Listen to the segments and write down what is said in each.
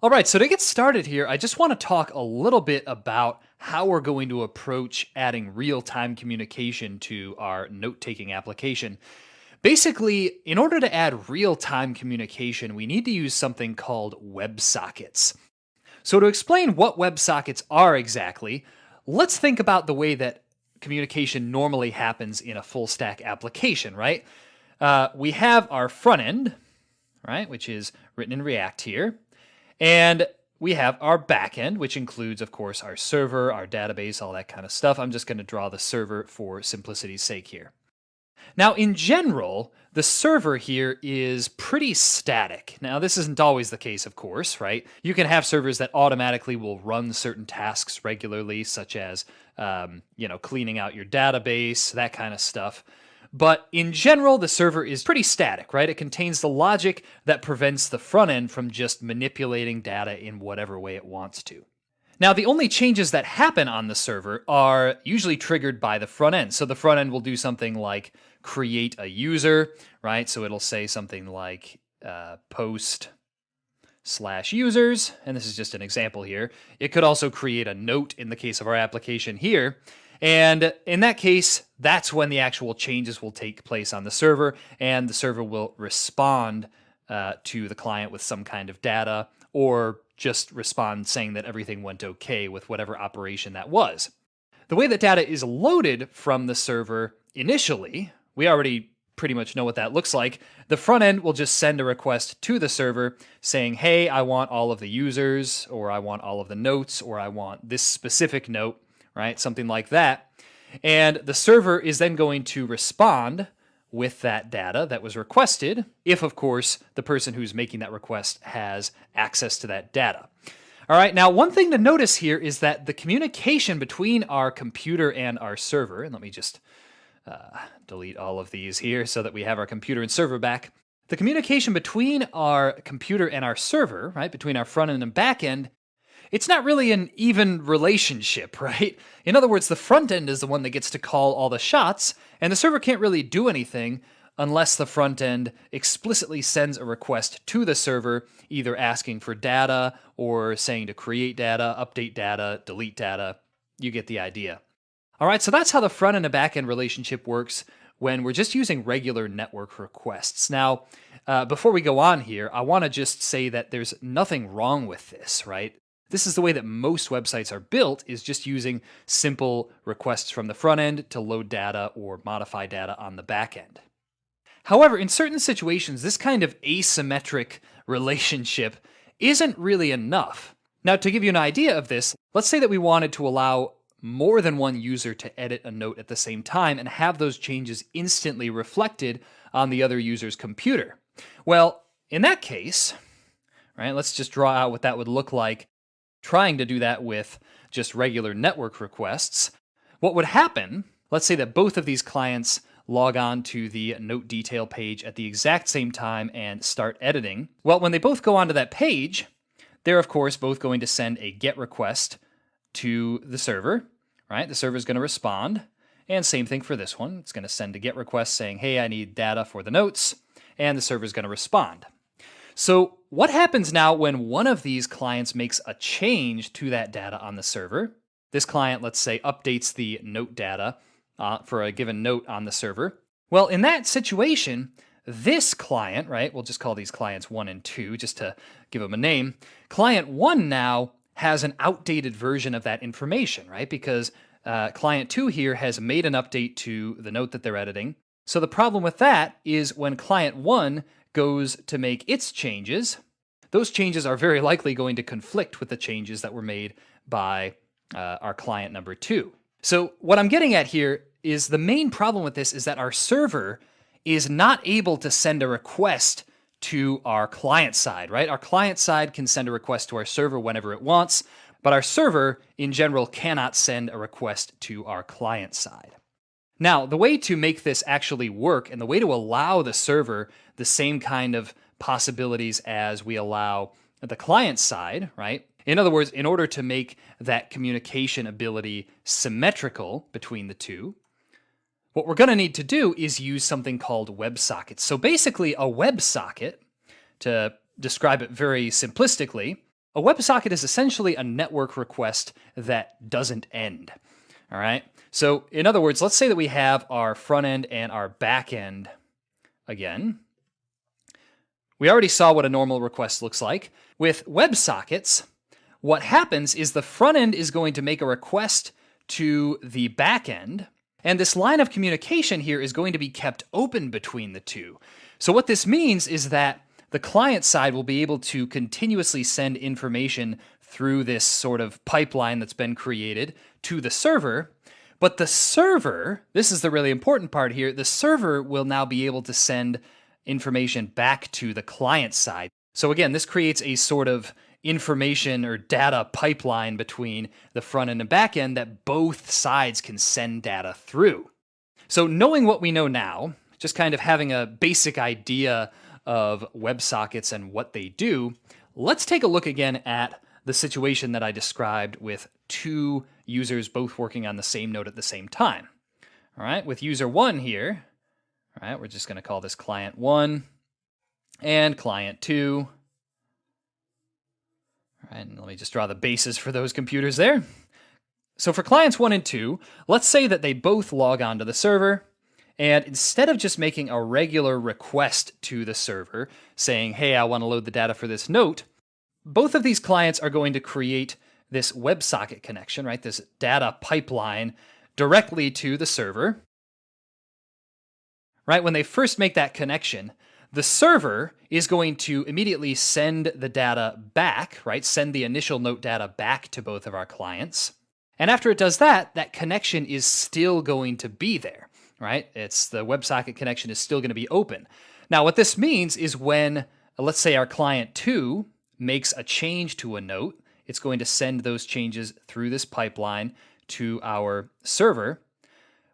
All right, so to get started here, I just want to talk a little bit about how we're going to approach adding real time communication to our note taking application. Basically, in order to add real time communication, we need to use something called WebSockets. So, to explain what WebSockets are exactly, let's think about the way that communication normally happens in a full stack application, right? We have our front end, right, which is written in React here. And we have our backend, which includes, of course, our server, our database, all that kind of stuff. I'm just going to draw the server for simplicity's sake here. Now, in general, the server here is pretty static. Now, this isn't always the case, of course, right? You can have servers that automatically will run certain tasks regularly, such as, cleaning out your database, that kind of stuff. But in general, the server is pretty static, right? It contains the logic that prevents the front end from just manipulating data in whatever way it wants to. Now, the only changes that happen on the server are usually triggered by the front end. So the front end will do something like create a user, right? So it'll say something like post/users, and this is just an example here. It could also create a note in the case of our application here. And in that case, that's when the actual changes will take place on the server, and the server will respond to the client with some kind of data, or just respond saying that everything went okay with whatever operation that was. The way that data is loaded from the server initially, we already pretty much know what that looks like. The front end will just send a request to the server saying, hey, I want all of the users, or I want all of the notes, or I want this specific note, right? Something like that. And the server is then going to respond with that data that was requested, if, of course, the person who's making that request has access to that data. All right, now one thing to notice here is that the communication between our computer and our server, and let me just delete all of these here so that we have our computer and server back. The communication between our computer and our server, right, between our front end and back end, it's not really an even relationship, right? In other words, the front end is the one that gets to call all the shots, and the server can't really do anything unless the front end explicitly sends a request to the server, either asking for data or saying to create data, update data, delete data. You get the idea. All right, so that's how the front end and back end relationship works when we're just using regular network requests. Now, before we go on here, I want to just say that there's nothing wrong with this, right? This is the way that most websites are built, is just using simple requests from the front end to load data or modify data on the back end. However, in certain situations, this kind of asymmetric relationship isn't really enough. Now, to give you an idea of this, let's say that we wanted to allow more than one user to edit a note at the same time and have those changes instantly reflected on the other user's computer. Well, in that case, right, let's just draw out what that would look like trying to do that with just regular network requests. What would happen, let's say that both of these clients log on to the note detail page at the exact same time and start editing. Well, when they both go onto that page, they're of course both going to send a GET request to the server, right? The server is going to respond, and same thing for this one. It's going to send a GET request saying, hey, I need data for the notes, and the server is going to respond. So what happens now when one of these clients makes a change to that data on the server? This client, let's say, updates the note data for a given note on the server. Well, in that situation, this client, right, we'll just call these clients 1 and 2 just to give them a name. Client 1 now has an outdated version of that information, right? Because client 2 here has made an update to the note that they're editing. So the problem with that is when client 1 goes to make its changes, those changes are very likely going to conflict with the changes that were made by our client number 2. So what I'm getting at here is the main problem with this is that our server is not able to send a request to our client side, right? Our client side can send a request to our server whenever it wants, but our server in general cannot send a request to our client side. Now, the way to make this actually work and the way to allow the server the same kind of possibilities as we allow the client side, right? In other words, in order to make that communication ability symmetrical between the two, what we're going to need to do is use something called WebSockets. So basically, a WebSocket, to describe it very simplistically, a A WebSocket is essentially a network request that doesn't end. All right. So in other words, let's say that we have our front end and our back end again. We already saw what a normal request looks like. With WebSockets, what happens is the front end is going to make a request to the back end, and this line of communication here is going to be kept open between the two. So what this means is that the client side will be able to continuously send information through this sort of pipeline that's been created to the server. But the server, this is the really important part here, the server will now be able to send information back to the client side. So again, this creates a sort of information or data pipeline between the front end and back end that both sides can send data through. So knowing what we know now, just kind of having a basic idea of WebSockets and what they do, let's take a look again at the situation that I described with two users both working on the same node at the same time. All right, with user 1 here, all right, we're just going to call this client 1 and client 2. All right, and let me just draw the bases for those computers there. So for clients 1 and 2, let's say that they both log onto the server, and instead of just making a regular request to the server saying, hey, I want to load the data for this note, both of these clients are going to create this WebSocket connection, right? This data pipeline directly to the server. Right? When they first make that connection, the server is going to immediately send the data back, right? Send the initial note data back to both of our clients. And after it does that, that connection is still going to be there, right? It's the WebSocket connection is still going to be open. Now, what this means is when, let's say our client 2 makes a change to a note, it's going to send those changes through this pipeline to our server.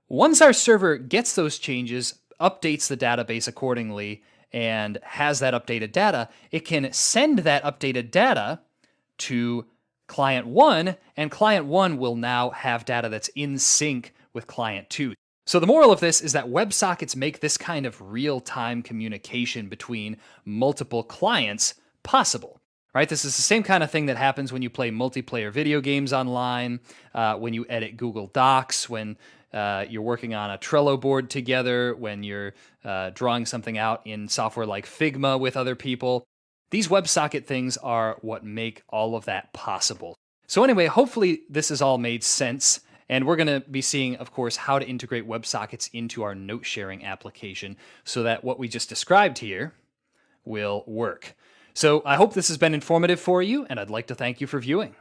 Once our server gets those changes, updates the database accordingly, and has that updated data, it can send that updated data to client 1, and client 1 will now have data that's in sync with client 2. So the moral of this is that WebSockets make this kind of real-time communication between multiple clients possible. Right? This is the same kind of thing that happens when you play multiplayer video games online, when you edit Google Docs, when you're working on a Trello board together, when you're drawing something out in software like Figma with other people. These WebSocket things are what make all of that possible. So anyway, hopefully this has all made sense. And we're going to be seeing, of course, how to integrate WebSockets into our note sharing application so that what we just described here will work. So I hope this has been informative for you, and I'd like to thank you for viewing.